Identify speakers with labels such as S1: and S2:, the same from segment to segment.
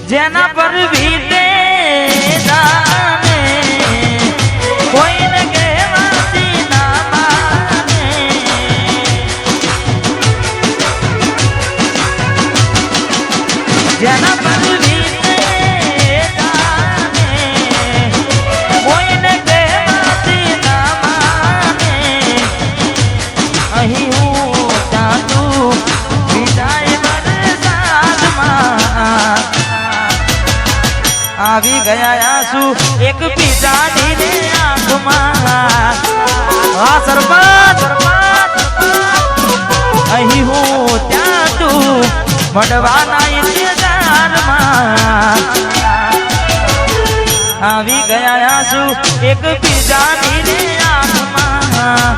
S1: જેના પર વીતે જાને કોઈને કહેવાતી ના માને જેના પર વીતે જાને કોઈને કહેવાતી ના માને અહીં હું ચાંદું વિદાય વરસાદમાં આવી ગયા આંસુ એક બીજાની ને આંખમાં આ સરપંચ અહીં હું ત્યાં તું મળવાના ઇંતજારમાં આવી ગયા આંસુ એક બીજાની ને આંખમાં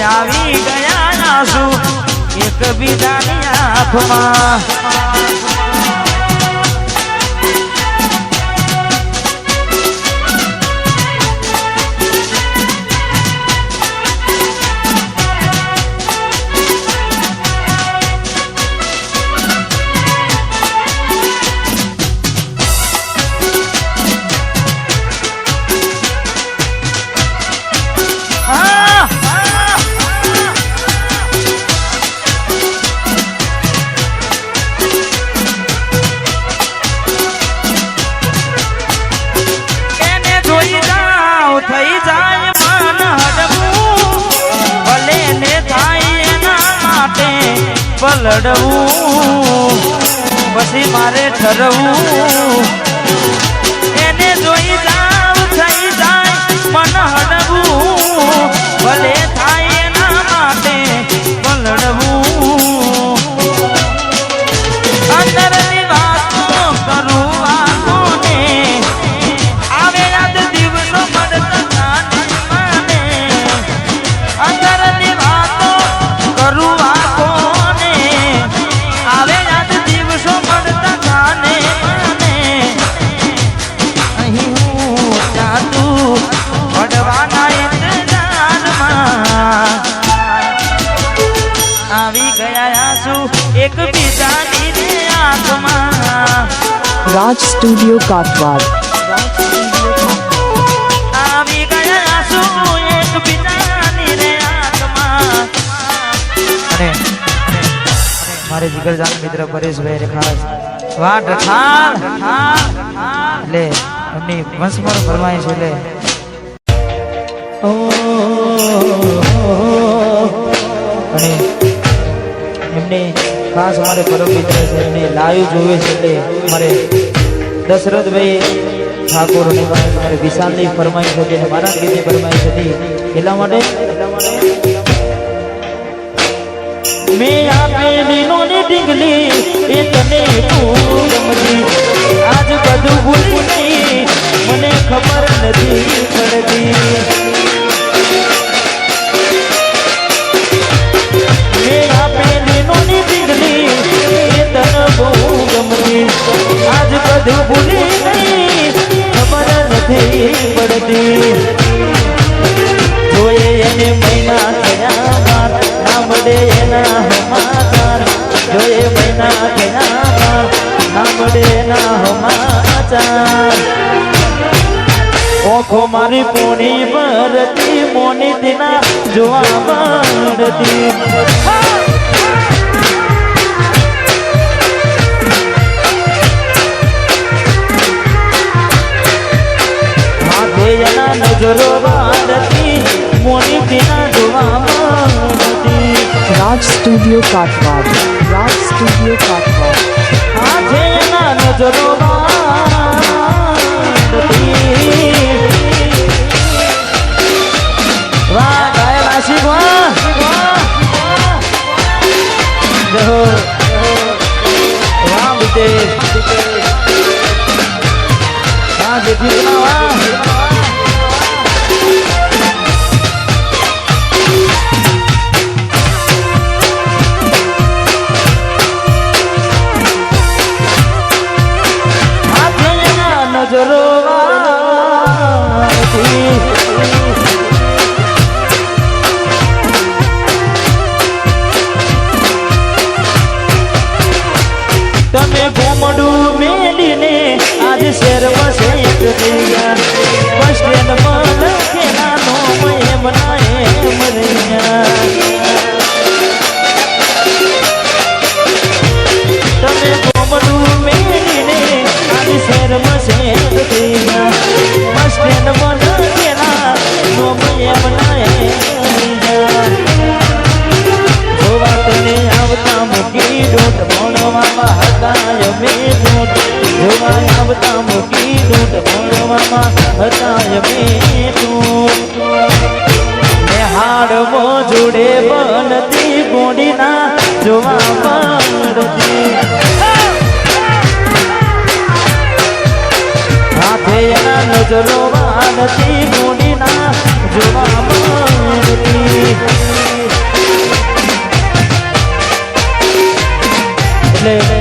S1: આવી ગયા આંસુ એક બીજાની આંખમાં થઈ જાય મન હડવું ભલે ને થાય એના માટે પલડવું પછી મારે ઠરવું એને જોઈ જાવ થઈ જાય મન હડવું ભલે થાય એના માટે પલડવું અંદરની વાતો કરું આંખોને આવે યાદ દિવસો અંદરની વાતો કરું આંખોને આવે યાદ દિવસો મળતા ગાને મને અહીં હું ચાતું મળવાના ઇંતજારમાં આવી ગયા આંસુ એક બીજાની ને આંખમાં
S2: રાજ સ્ટુડિયો કાઠવાડ
S1: આવી ગયા આંસુ એક બીજાની ને આંખમાં અને મારે જીગરજાન મિત્ર પરેશભાઈ રેખાસ વાટ ઠાર એટલે એમની વંશમર ફરમાઈશ એટલે અને એમને ખાસ અમારે પરમ મિત્ર છે એમને લાઈવ જોવે છે એટલે મારે દશરથભાઈ ઠાકોર અને મારે વિશાલની ફરમાઈશ હતી અને મારા ગીતની ફરમાઈશ હતી એટલા માટે મેં આપેલી નોની ઢીંગલી એ તને ગમતી આજ બધું ભૂલી ગઈ મને ખબર નથી પડતી મેં આપેલી નોની ઢીંગલી એ તને બહુ ગમતી આજ બધું ભૂલી ગઈ ખબર નથી પડતી જોઈએ એને મહિના થયા બાર ના મળે એના સમાચાર જોઈએ મહિના થયા બાર ના મળે એના સમાચાર ઓખો મારી પોણી ભરતી મોની દિના જોવા મળતી એના નજરો વાળતી મોની દિના જોવા મળતી
S2: રાજ સ્ટુડિયો કાઠવાડ રાજ સ્ટુડિયો કાઠવાડ
S1: આજે એના નજરો વાળતી વાહ ગાય વાસી વાહ વાહ બીતે વાહ જેથી વાહ નજરો એટલે